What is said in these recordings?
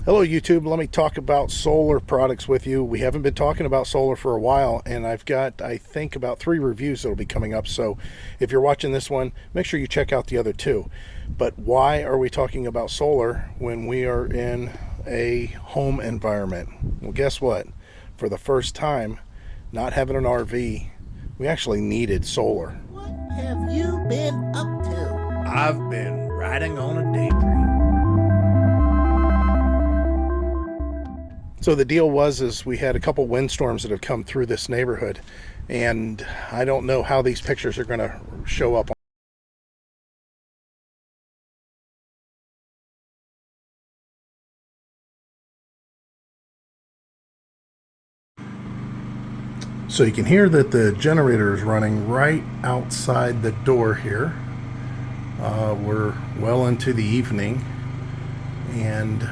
Hello YouTube, let me talk about solar products with you. We haven't been talking about solar for a while, and I've got, I think, about 3 reviews that will be coming up. So if you're watching this one, make sure you check out the other 2. But why are we talking about solar when we are in a home environment? Well, guess what? For the first time, not having an RV, we actually needed solar. What have you been up to? I've been riding on a daydream. So the deal was we had a couple windstorms that have come through this neighborhood, and I don't know how these pictures are going to show up. So you can hear that the generator is running right outside the door here. We're well into the evening, and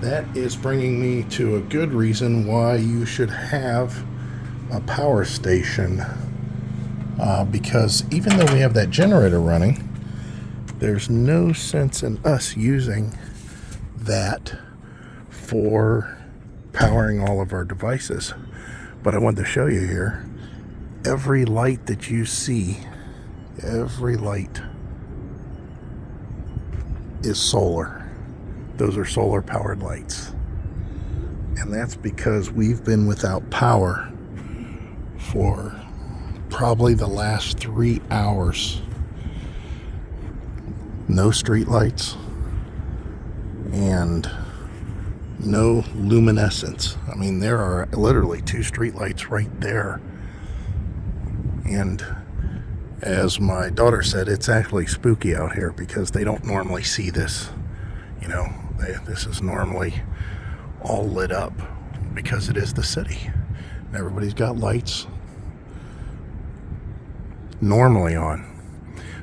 that is bringing me to a good reason why you should have a power station, because even though we have that generator running, there's no sense in us using that for powering all of our devices. But I wanted to show you here, every light that you see, every light is solar. Those are solar powered lights. And that's because we've been without power for probably the last 3 hours. No street lights and no luminescence. I mean, there are literally 2 street lights right there. And as my daughter said, it's actually spooky out here because they don't normally see this. You know, this is normally all lit up because it is the city. And everybody's got lights normally on.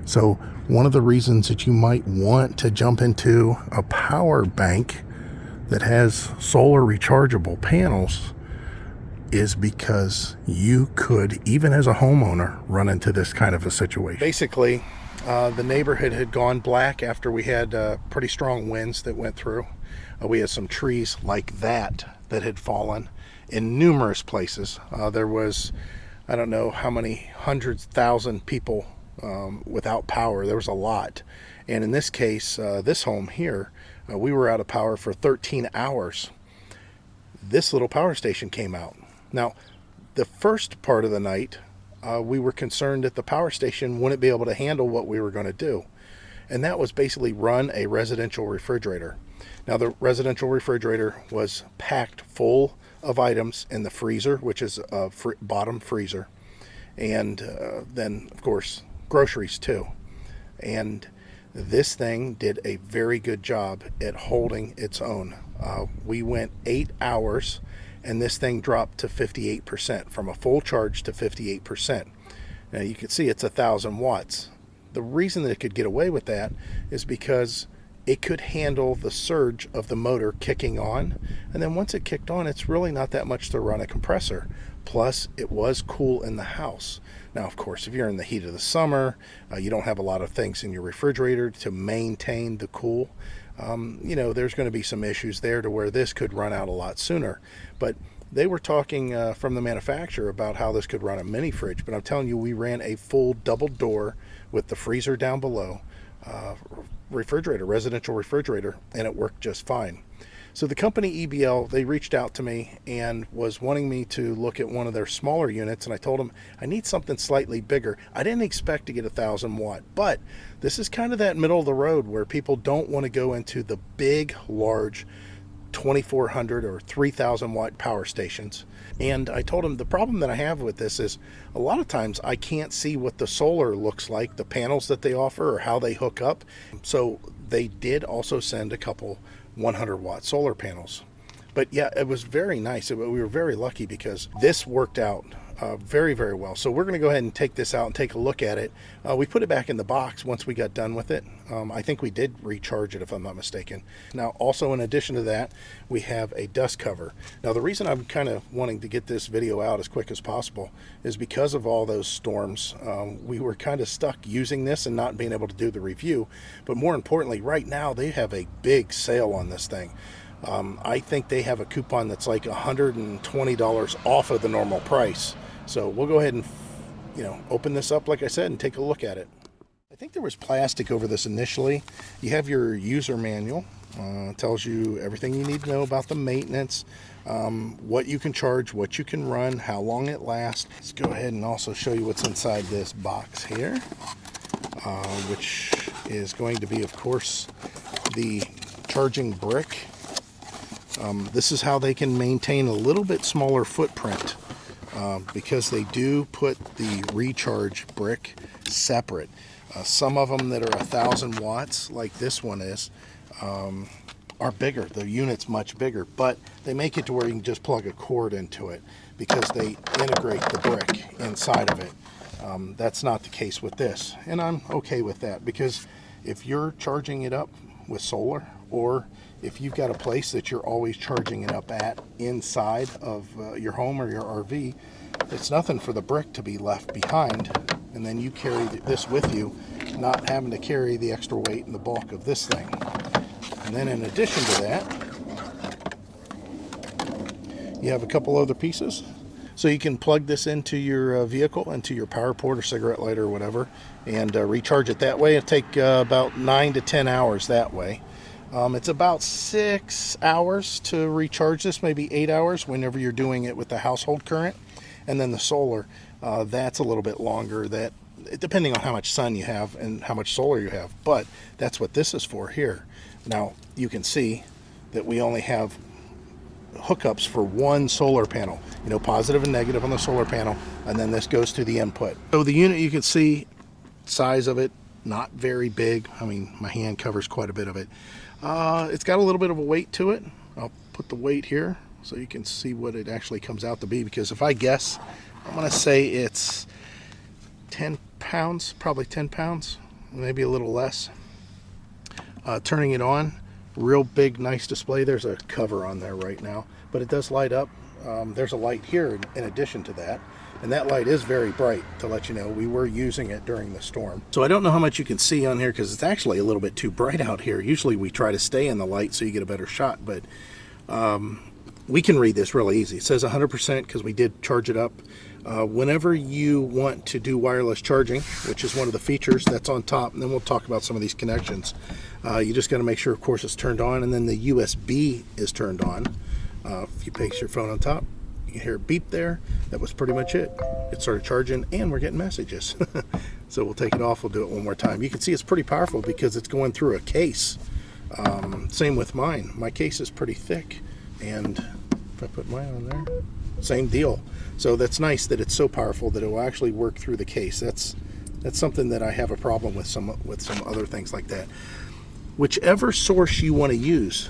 So one of the reasons that you might want to jump into a power bank that has solar rechargeable panels is because you could, even as a homeowner, run into this kind of a situation. Basically, the neighborhood had gone black after we had pretty strong winds that went through. We had some trees like that had fallen in numerous places. There was, I don't know how many hundreds, thousand people without power. There was a lot. And in this case, this home here, we were out of power for 13 hours. This little power station came out. Now, the first part of the night, we were concerned that the power station wouldn't be able to handle what we were going to do. And that was basically run a residential refrigerator. Now, the residential refrigerator was packed full of items in the freezer, which is a bottom freezer. And then, of course, groceries too. And this thing did a very good job at holding its own. We went 8 hours, and this thing dropped to 58%, from a full charge to 58%. Now you can see it's 1,000 watts. The reason that it could get away with that is because it could handle the surge of the motor kicking on, and then once it kicked on, it's really not that much to run a compressor. Plus, it was cool in the house. Now, of course, if you're in the heat of the summer, you don't have a lot of things in your refrigerator to maintain the cool. You know, there's going to be some issues there to where this could run out a lot sooner. But they were talking from the manufacturer about how this could run a mini fridge. But I'm telling you, we ran a full double door with the freezer down below, refrigerator, residential refrigerator, and it worked just fine. So the company EBL, they reached out to me and was wanting me to look at one of their smaller units, and I told them I need something slightly bigger. I didn't expect to get 1,000 watt, but this is kind of that middle of the road where people don't want to go into the big, large 2,400 or 3,000 watt power stations. And I told them the problem that I have with this is a lot of times I can't see what the solar looks like, the panels that they offer or how they hook up. So they did also send a couple 100 watt solar panels. But yeah, it was very nice. We were very lucky because this worked out very, very well. So we're going to go ahead and take this out and take a look at it. We put it back in the box once we got done with it. I think we did recharge it, if I'm not mistaken. Now, also in addition to that, we have a dust cover. Now, the reason I'm kind of wanting to get this video out as quick as possible is because of all those storms. We were kind of stuck using this and not being able to do the review. But more importantly, right now, they have a big sale on this thing. I think they have a coupon that's like $120 off of the normal price. So we'll go ahead and, open this up, like I said, and take a look at it. I think there was plastic over this initially. You have your user manual. Tells you everything you need to know about the maintenance, what you can charge, what you can run, how long it lasts. Let's go ahead and also show you what's inside this box here, which is going to be, of course, the charging brick. This is how they can maintain a little bit smaller footprint, because they do put the recharge brick separate. Some of them that are 1,000 watts, like this one is, are bigger. The unit's much bigger, but they make it to where you can just plug a cord into it because they integrate the brick inside of it. That's not the case with this, and I'm okay with that, because if you're charging it up with solar, or if you've got a place that you're always charging it up at inside of your home or your RV, it's nothing for the brick to be left behind, and then you carry this with you, not having to carry the extra weight and the bulk of this thing. And then in addition to that, you have a couple other pieces. So you can plug this into your vehicle, into your power port or cigarette lighter or whatever, and recharge it that way. It'll take about 9 to 10 hours that way. It's about 6 hours to recharge this, maybe 8 hours whenever you're doing it with the household current. And then the solar, that's a little bit longer, that depending on how much sun you have and how much solar you have. But that's what this is for here. Now you can see that we only have hookups for one solar panel, positive and negative on the solar panel, and then this goes to the input. So the unit, you can see size of it, not very big. I mean, my hand covers quite a bit of it. It's got a little bit of a weight to it. I'll put the weight here so you can see what it actually comes out to be, because if I guess, I'm going to say it's 10 pounds, probably 10 pounds, maybe a little less. Turning it on, real big, nice display. There's a cover on there right now, but it does light up. There's a light here in addition to that, and that light is very bright, to let you know we were using it during the storm. So I don't know how much you can see on here, because it's actually a little bit too bright out here. Usually we try to stay in the light so you get a better shot, but we can read this really easy. It says 100% because we did charge it up. Whenever you want to do wireless charging, which is one of the features that's on top, and then we'll talk about some of these connections, you just got to make sure, of course, it's turned on, and then the USB is turned on. If you place your phone on top, you can hear a beep there. That was pretty much it. It started charging, and we're getting messages. So we'll take it off. We'll do it one more time. You can see it's pretty powerful because it's going through a case. Same with mine. My case is pretty thick, and if I put mine on there, same deal. So that's nice that it's so powerful that it will actually work through the case. That's something that I have a problem with some other things like that. Whichever source you want to use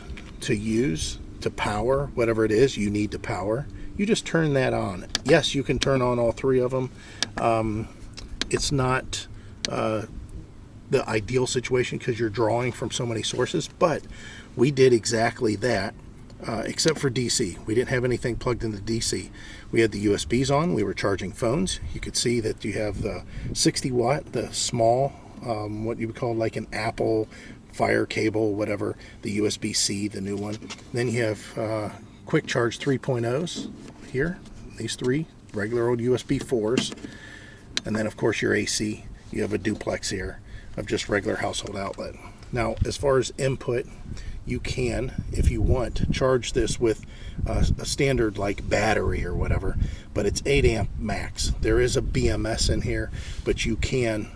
to power whatever it is you need to power, you just turn that on. Yes, you can turn on all three of them. It's not the ideal situation because you're drawing from so many sources, but we did exactly that. Except for DC. We didn't have anything plugged into DC. We had the USBs on. We were charging phones. You could see that you have the 60 watt, the small, what you would call like an Apple Fire cable, whatever, the USB-C, the new one. Then you have quick charge 3.0s here, these three, regular old USB 4s. And then of course your AC, you have a duplex here of just regular household outlet. Now, as far as input, you can, if you want, charge this with a standard like battery or whatever, but it's 8 amp max. There is a BMS in here, but you can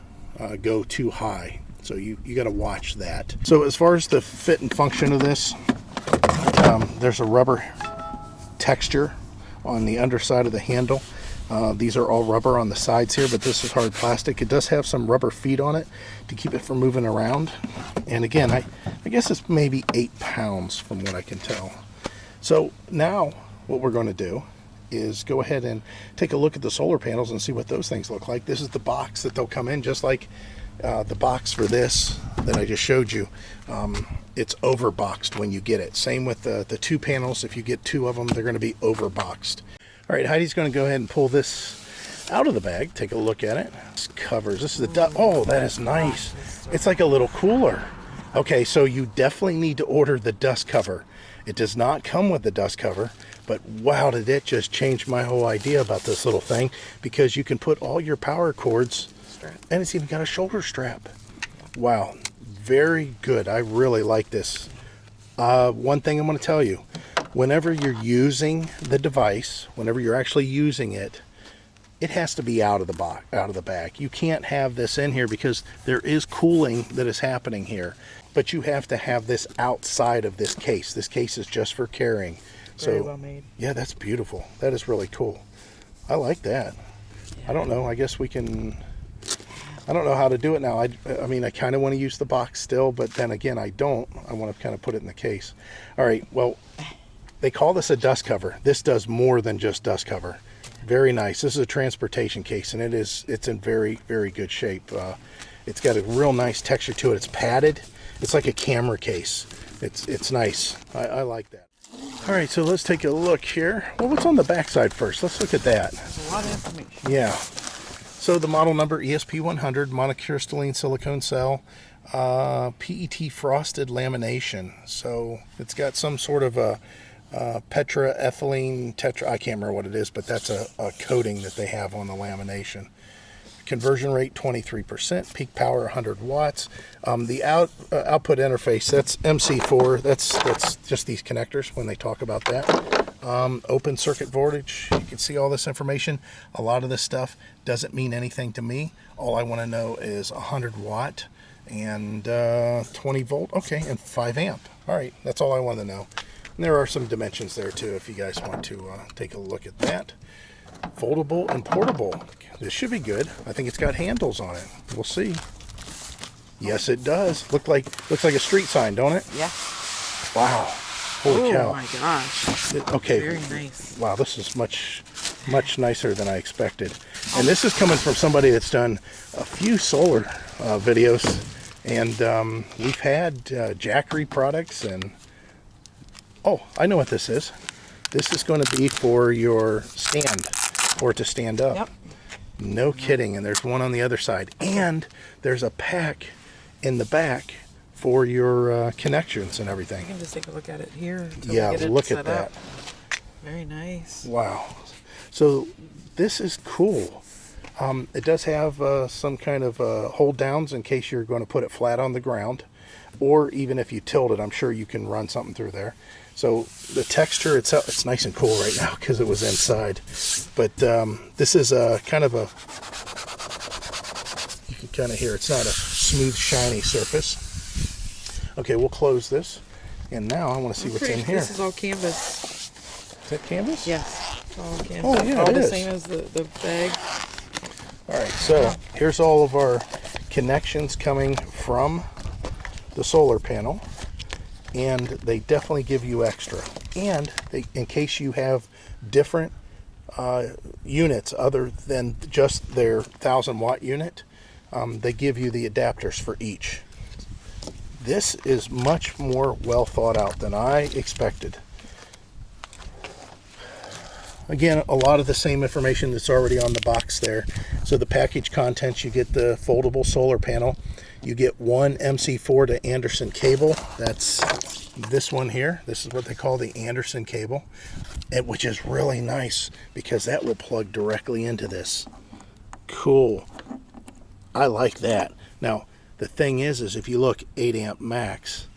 go too high. So you got to watch that. So as far as the fit and function of this, there's a rubber texture on the underside of the handle. These are all rubber on the sides here, but this is hard plastic. It does have some rubber feet on it to keep it from moving around. And again, I guess it's maybe 8 pounds from what I can tell. So now what we're going to do is go ahead and take a look at the solar panels and see what those things look like. This is the box that they'll come in, just like the box for this that I just showed you. It's overboxed when you get it. Same with the 2 panels. If you get 2 of them, they're going to be overboxed. All right, Heidi's going to go ahead and pull this out of the bag. Take a look at it. This covers. This is the oh, that is nice. It's like a little cooler. Okay, so you definitely need to order the dust cover. It does not come with the dust cover, but wow, did it just change my whole idea about this little thing, because you can put all your power cords, and it's even got a shoulder strap. Wow, very good. I really like this. One thing I'm going to tell you, whenever you're using the device, whenever you're actually using it, it has to be out of the box, out of the bag. You can't have this in here because there is cooling that is happening here. But you have to have this outside of this case. This case is just for carrying. Very well made. Yeah, that's beautiful. That is really cool. I like that. Yeah. I don't know. I guess we can... I don't know how to do it now. I mean, I kind of want to use the box still, but then again, I don't. I want to kind of put it in the case. All right, well, they call this a dust cover. This does more than just dust cover. Very nice. This is a transportation case, and it's in very, very good shape. It's got a real nice texture to it. It's padded. It's like a camera case. It's nice. I like that. All right, so let's take a look here. Well, what's on the back side first? Let's look at that. There's a lot of information. Yeah. So the model number, ESP100, monocrystalline silicone cell, PET frosted lamination. So it's got some sort of a petroethylene tetra, I can't remember what it is, but that's a coating that they have on the lamination. Conversion rate 23%, peak power 100 watts. The output interface, that's MC4. That's just these connectors when they talk about that. Open circuit voltage, you can see all this information. A lot of this stuff doesn't mean anything to me. All I want to know is 100 watt and 20 volt, okay, and 5 amp. All right, that's all I want to know. And there are some dimensions there too if you guys want to take a look at that. Foldable and portable. This should be good. I think it's got handles on it. We'll see. Yes, it does. Looks like a street sign, don't it? Yeah. Wow. Holy cow. Oh my gosh. Okay. Very nice. Wow, this is much nicer than I expected. And this is coming from somebody that's done a few solar videos. And we've had Jackery products and... Oh, I know what this is. This is going to be for your stand, or to stand up. Yep. No kidding. And there's one on the other side. And there's a pack in the back for your connections and everything. You can just take a look at it here. Yeah, look at that. Very nice. Wow. So this is cool. It does have some kind of hold downs in case you're going to put it flat on the ground. Or even if you tilt it, I'm sure you can run something through there. So the texture itself, it's nice and cool right now because it was inside. But this is a kind of a, you can kind of hear, it's not a smooth, shiny surface. Okay, we'll close this. And now I want to see what's in here. This is all canvas. Is that canvas? Yes. All canvas. Oh, yeah, all it the is. same as the bag. All right, so here's all of our connections coming from the solar panel. And they definitely give you extra. And in case you have different units other than just their 1,000 watt unit, they give you the adapters for each. This is much more well thought out than I expected. Again, a lot of the same information that's already on the box there. So the package contents, you get the foldable solar panel. You get one MC4 to Anderson cable. That's this one here. This is what they call the Anderson cable, which is really nice because that will plug directly into this. Cool. I like that. Now, the thing is if you look 8 amp max,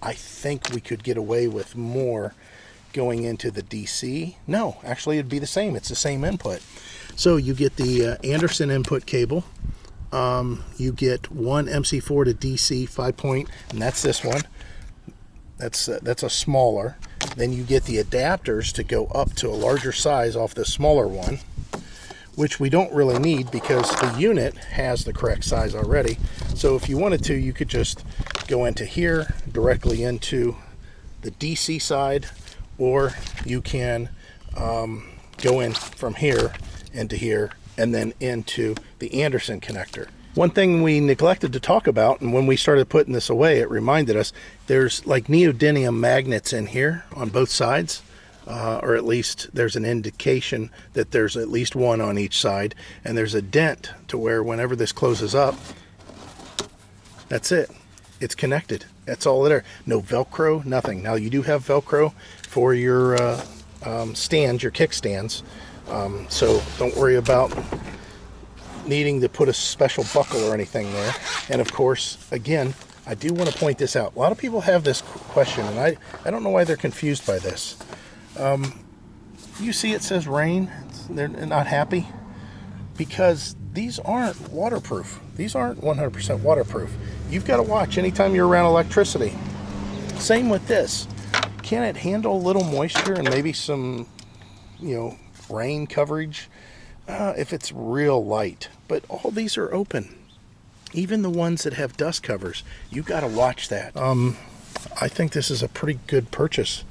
I think we could get away with more going into the DC. No, actually it'd be the same. It's the same input. So you get the Anderson input cable. You get one MC4 to DC 5 point, and that's this one. That's a smaller. Then you get the adapters to go up to a larger size off the smaller one, which we don't really need because the unit has the correct size already. So if you wanted to, you could just go into here, directly into the DC side, or you can go in from here into here and then into the Anderson connector. One thing we neglected to talk about, and when we started putting this away, it reminded us, there's like neodymium magnets in here on both sides, or at least there's an indication that there's at least one on each side, and there's a dent to where whenever this closes up, that's it. It's connected, That's all there. No Velcro, nothing. Now you do have Velcro for your stands, your kickstands. So don't worry about needing to put a special buckle or anything there. And of course, again, I do want to point this out. A lot of people have this question, and I don't know why they're confused by this. You see it says rain. They're not happy because these aren't waterproof. These aren't 100% waterproof. You've got to watch anytime you're around electricity. Same with this. Can it handle a little moisture and maybe some, rain coverage if it's real light? But all these are open. Even the ones that have dust covers, you got to watch that. I think this is a pretty good purchase.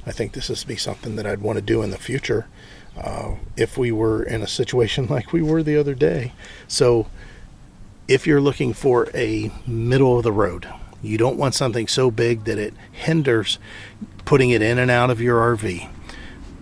I think this is be something that I'd want to do in the future if we were in a situation like we were the other day. So if you're looking for a middle of the road, you don't want something so big that it hinders putting it in and out of your RV.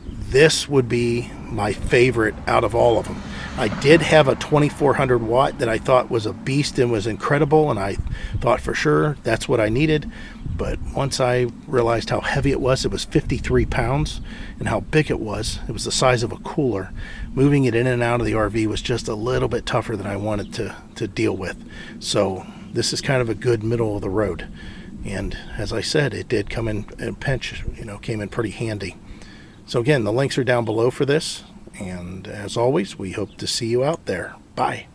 This would be my favorite out of all of them. I did have a 2400 watt that I thought was a beast and was incredible, and I thought for sure that's what I needed. But once I realized how heavy it was 53 pounds, and how big it was the size of a cooler. Moving it in and out of the RV was just a little bit tougher than I wanted to deal with. So this is kind of a good middle of the road. And as I said, it did come in a pinch, came in pretty handy. So again, the links are down below for this. And as always, we hope to see you out there. Bye.